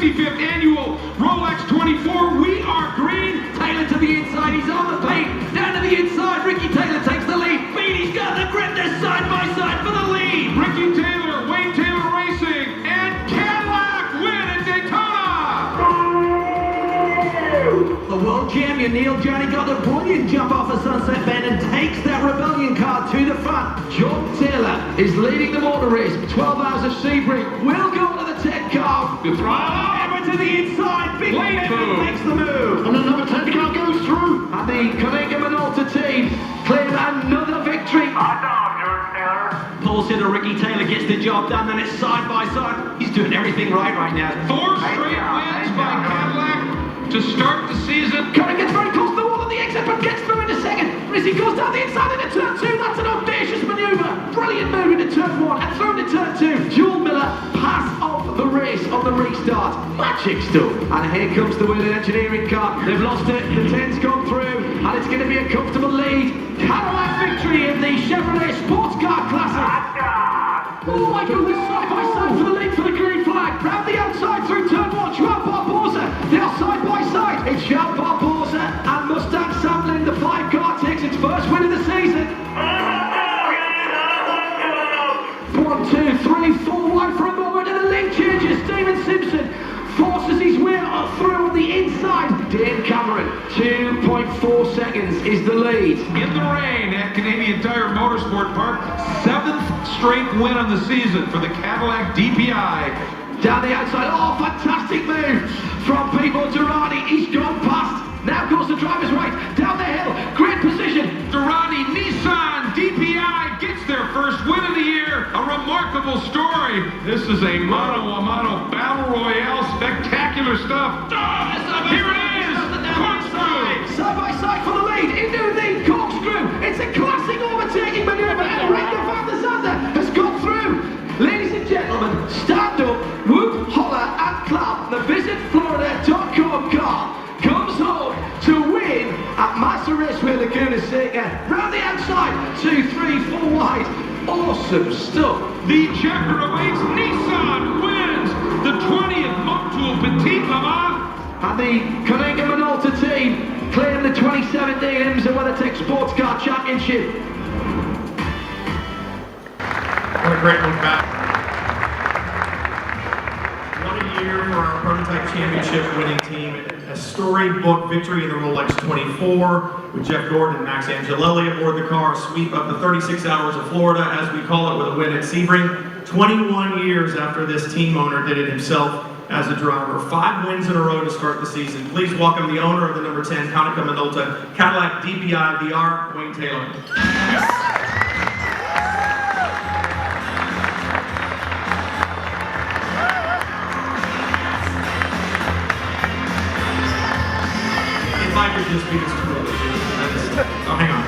55th annual Rolex 24. We are green. Taylor to the inside, he's on the paint. Down to the inside, Ricky Taylor takes the lead. Beatty's got the grip, they're side by side for the lead. Ricky Taylor, Wayne Taylor Racing, and Cadillac win at Daytona. The world champion Neil Johnny got a brilliant jump off the sunset bend and takes that rebellion car to the front. Jordan Taylor is leading the motor race. 12 hours of Sebring will go to the 10 car. The throttle. Ever to the inside. Big Late David move. makes the move. And another 10 car goes through. And the Cunningham Minolta team claim another victory. Hot dog, Jordan Taylor. Pole sitter Ricky Taylor gets the job done, and it's side by side. He's doing everything right now. 4 straight wins by Cadillac to start the season. Curry gets very close to the wall on the exit, but gets through in a second. And as he goes down the inside into turn 2, that's an audacious manoeuvre. Brilliant move into turn 1 and through into turn 2. Joel Miller pass off the race on the restart. Magic stuff. And here comes the Wheeler Engineering car. They've lost it. The 10's gone through, and it's going to be a comfortable lead. Cadillac victory in the Chevrolet Sports Car Classic. Hot dog. Oh my goodness, side by side for the lead for the green flag. Round the outside through turn 1, Joao Barbosa. They are side by side. It's Joao Barbosa and Mustang Sampling. The 5 car takes its first win of the season. 1, 2, 3, 4 wide for a moment, and the lead changes. Steven Simpson forces his way through on the inside. Dane Cameron, 2.4 seconds is the lead. In the rain at Canadian Tire Motorsport Park, 7th straight win on the season for the Cadillac DPI. Down the outside, oh, fantastic move from Pipo Durrani. He's gone past. Now goes the driver's right, down the hill, great position. Durrani, Nissan, DPI gets their first win of the year. A remarkable story. This is a mano-a-mano battle royale, spectacular stuff. Here it is, corkscrew. Side by side for the lead, into the corkscrew. It's a classic overtaking maneuver, and Ringo van der Zande has got through. Ladies and gentlemen, stand up, whoop, holler, and clap. The VisitFlorida.com car comes home to win at Master Raceway Laguna Seca. Round the outside, 2, 3, 4 wide. Awesome stuff. The checker awaits. Nissan wins the 20th Motul Petit Le Mans. And the Cunningham Minolta team claim the 2017 IMSA WeatherTech Sports Car Championship. What a great look back. What a year for our prototype championship winning team. A storybook victory in the Rolex 24 with Jeff Gordon and Max Angelelli aboard the car. A sweep up the 36 hours of Florida, as we call it, with a win at Sebring. 21 years after this team owner did it himself as a driver. 5 wins in a row to start the season. Please welcome the owner of the number 10 Konica Minolta Cadillac DPI VR, Wayne Taylor. If I could just be as cool as you. Oh, hang on.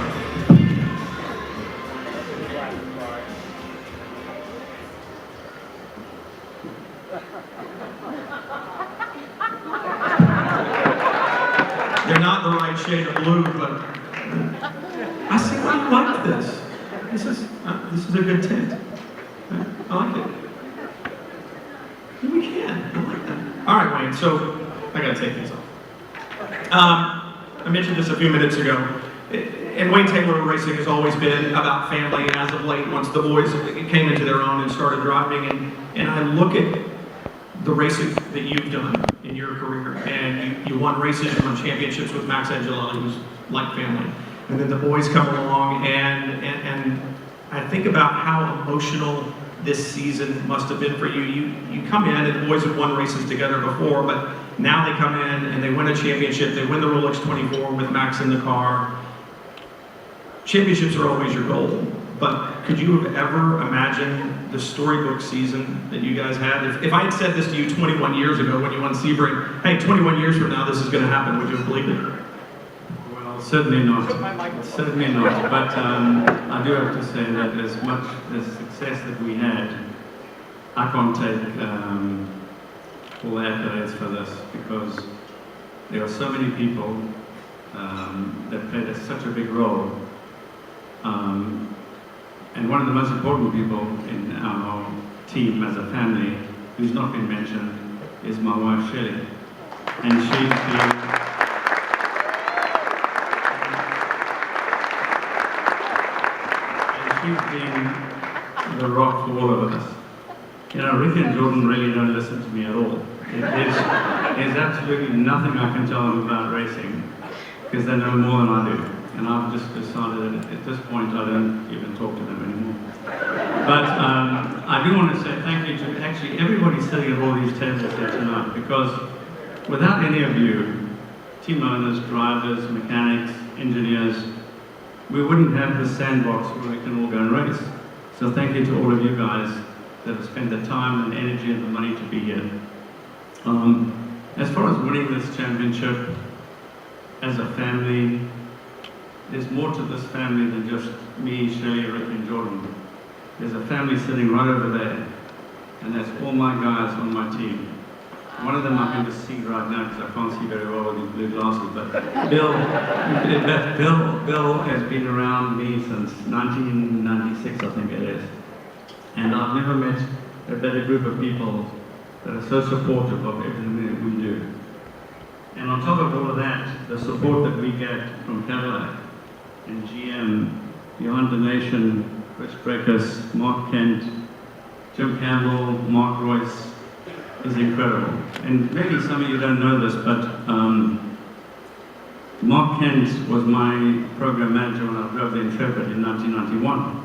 They're not the right shade of blue, but I see why you like this. This is a good tint. I like it. We can. I like that. All right, Wayne. So I gotta take these off. I mentioned this a few minutes ago, and Wayne Taylor Racing has always been about family as of late, once the boys came into their own and started driving, and I look at the racing that you've done in your career, and you won races, you won championships with Max Angelelli, who's like family, and then the boys come along, and I think about how emotional this season must have been for you. You come in, and the boys have won races together before, but now they come in and they win a championship. They win the Rolex 24 with Max in the car. Championships are always your goal, but could you have ever imagined the storybook season that you guys had? If I had said this to you 21 years ago when you won Sebring, hey, 21 years from now this is going to happen, would you have believed it? Well, certainly not. Certainly not. But I do have to say that as much as success that we had, I can't take all the accolades for this, because there are so many people that played such a big role. And one of the most important people in our team as a family, who's not been mentioned, is my wife Shelley. And she's been the rock for all of us. You know, Ricky and Jordan really don't listen to me at all. There's absolutely nothing I can tell them about racing, because they know more than I do. And I've just decided that at this point I don't even talk to them anymore. But I do want to say thank you to actually everybody sitting at all these tables here tonight, because without any of you, team owners, drivers, mechanics, engineers, we wouldn't have the sandbox where we can all go and race. So thank you to all of you guys that have spent the time and energy and the money to be here. As far as winning this championship as a family, there's more to this family than just me, Shelley, Rick and Jordan. There's a family sitting right over there, and that's all my guys on my team. One of them I can just see right now because I can't see very well with these blue glasses, but Bill has been around me since 1996, I think it is. And I've never met a better group of people that are so supportive of everything that we do. And on top of all of that, the support that we get from Cadillac and GM, Johan Donation, Chris Brekus, Mark Kent, Jim Campbell, Mark Royce, is incredible. And maybe some of you don't know this, but Mark Kent was my program manager when I drove the Intrepid in 1991.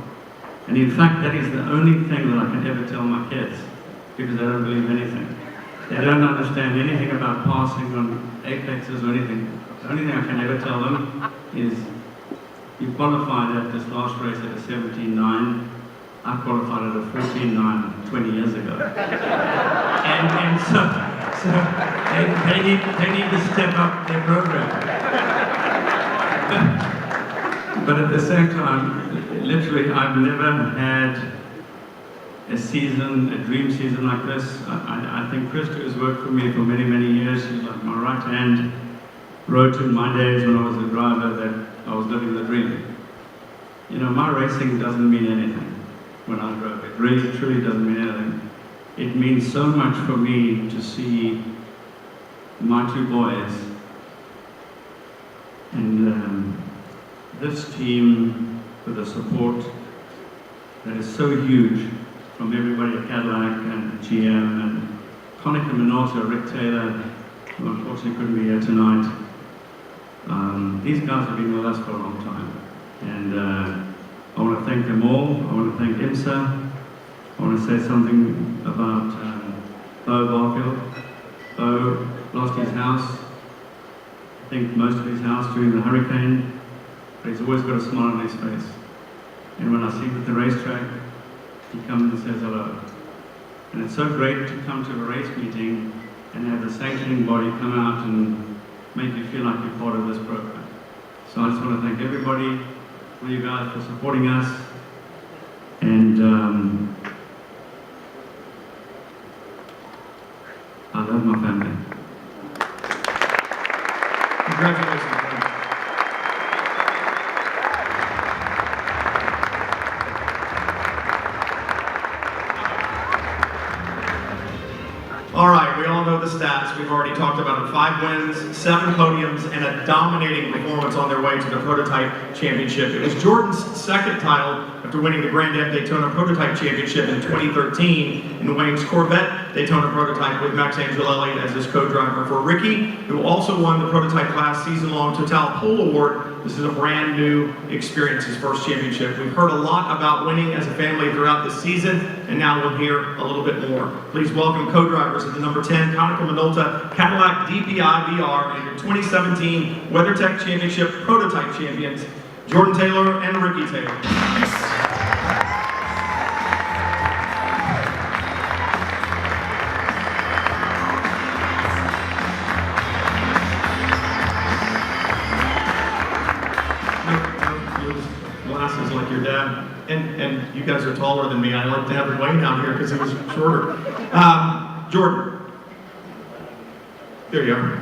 And in fact, that is the only thing that I can ever tell my kids, because they don't believe anything. They don't understand anything about passing on apexes or anything. The only thing I can ever tell them is, you qualified at this last race at a 17.9. I qualified at a 14.9 20 years ago. And so they need to step up their program. But at the same time, literally, I've never had a season, a dream season like this. I think Krista has worked for me for many, many years. She's like my right hand. Wrote in my days when I was a driver that I was living the dream. You know, my racing doesn't mean anything when I drove. It really, truly doesn't mean anything. It means so much for me to see my two boys and this team with the support that is so huge from everybody at Cadillac and GM and Konica Minolta, Rick Taylor, who unfortunately couldn't be here tonight. These guys have been with us for a long time, and I want to thank them all. I want to thank IMSA. I want to say something about Bo Barfield. Bo lost his house, I think most of his house during the hurricane, but he's always got a smile on his face. And when I see him at the racetrack, he comes and says hello. And it's so great to come to a race meeting and have the sanctioning body come out and make you feel like you're part of this program. So I just want to thank everybody, all you guys, for supporting us. And I love my family. Congratulations, man. All right, we all know the stats. We've already talked about it. 5 wins, 7 podiums, and a dominating performance on their way to the Prototype Championship. It was Jordan's second title after winning the Grand Am Daytona Prototype Championship in 2013 in Wayne's Corvette Daytona Prototype with Max Angelelli as his co-driver. For Ricky, who also won the Prototype Class season-long Total Pole Award, this is a brand new experience, his first championship. We've heard a lot about winning as a family throughout this season, and now we'll hear a little bit more. Please welcome co-drivers of the number 10 Konica Minolta Cadillac DPI VR and your 2017 WeatherTech Championship Prototype Champions, Jordan Taylor and Ricky Taylor. Glasses like your dad, and you guys are taller than me. I like to have Wayne out here because he was shorter. Jordan, there you are.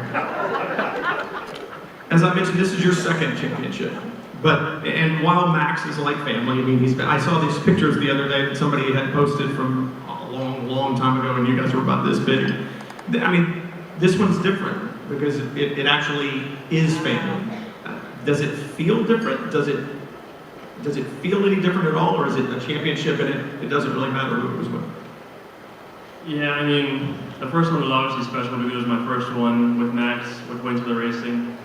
As I mentioned, this is your second championship. And while Max is like family, I mean, I saw these pictures the other day that somebody had posted from a long, long time ago, and you guys were about this big. I mean, this one's different because it actually is family. Does it feel different? Does it feel any different at all, or is it a championship and it doesn't really matter who it was with? Yeah, I mean, the first one was obviously special because it was my first one with Max, with Wayne Taylor Racing.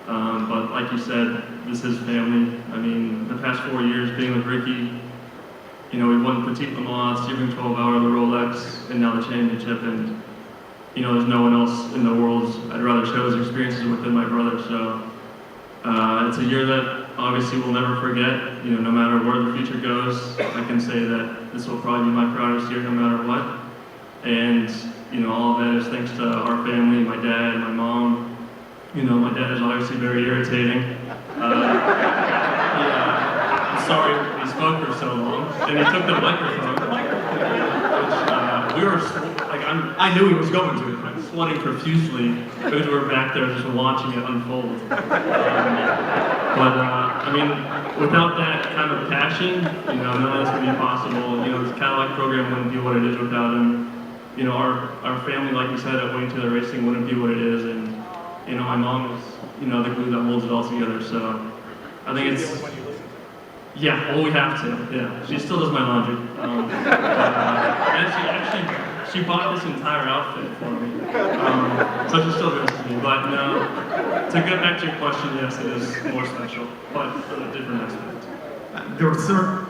But like you said, this is family. I mean, the past 4 years being with Ricky, you know, we won Petit Le Mans, Sebring 12 Hour, the Rolex, and now the championship. And, you know, there's no one else in the world I'd rather share those experiences with than my brother. So it's a year that obviously we'll never forget. You know, no matter where the future goes, I can say that this will probably be my proudest year no matter what. And, you know, all of that is thanks to our family, my dad, my mom. You know, my dad is obviously very irritating. I'm sorry he spoke for so long. And he took the microphone, which we were, like, I knew he was going to. I'm sweating profusely because we were back there just watching it unfold. I mean, without that kind of passion, you know, none of this would be possible. You know, this Cadillac program wouldn't be what it is without him. You know, our family, like you said, at Wayne Taylor Racing wouldn't be what it is. And, you know, my mom is, you know, the glue that holds it all together. So I think it's, yeah, well, we have to. Yeah, she still does my laundry. And she bought this entire outfit for me. So she still goes to me. But no, to get back to your question, yes, it is more special, but for a different aspect. There were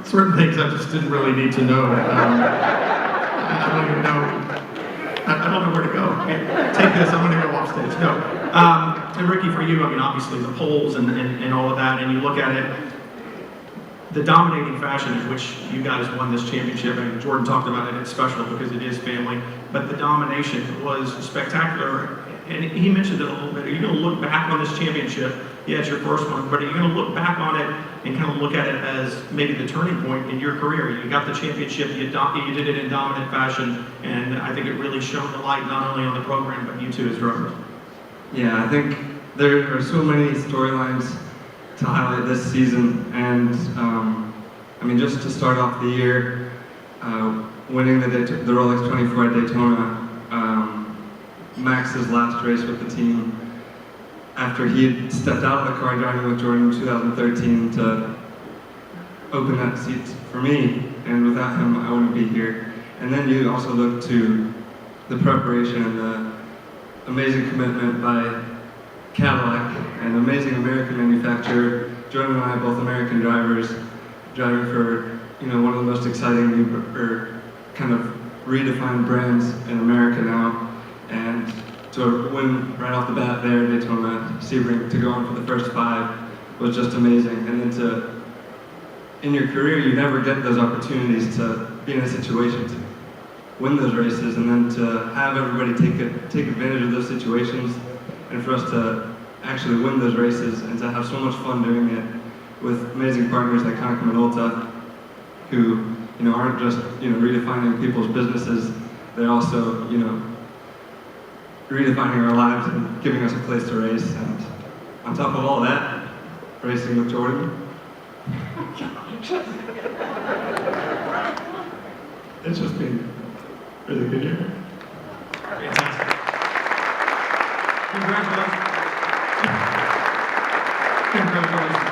certain things I just didn't really need to know. I don't even know. I don't know where to go. Take this, I'm going to go off stage. No. And Ricky, for you, I mean, obviously the polls and all of that, and you look at it, the dominating fashion in which you guys won this championship, and Jordan talked about it, it's special because it is family, but the domination was spectacular. And he mentioned it a little bit. Are you going to look back on this championship? Yeah, it's your first one, but are you going to look back on it and kind of look at it as maybe the turning point in your career? You got the championship, you did it in dominant fashion, and I think it really shone the light not only on the program, but you two as drivers. Yeah, I think there are so many storylines to highlight this season, and I mean, just to start off the year, winning the Rolex 24 at Daytona, Max's last race with the team, after he had stepped out of the car driving with Jordan in 2013 to open that seat for me, and without him I wouldn't be here. And then you also look to the preparation and the amazing commitment by Cadillac, an amazing American manufacturer. Jordan and I, both American drivers, driving for, you know, one of the most exciting kind of redefined brands in America now. And to win right off the bat there at Daytona, Sebring, to go on for the first 5 was just amazing. And then in your career, you never get those opportunities to be in a situation to win those races, and then to have everybody take advantage of those situations, and for us to actually win those races and to have so much fun doing it with amazing partners like Konica Minolta, who, you know, aren't just, you know, redefining people's businesses, they're also, you know, redefining our lives and giving us a place to race. And on top of all that, racing with Jordan. It's just been a really good year. Fantastic. Congratulations. Congratulations.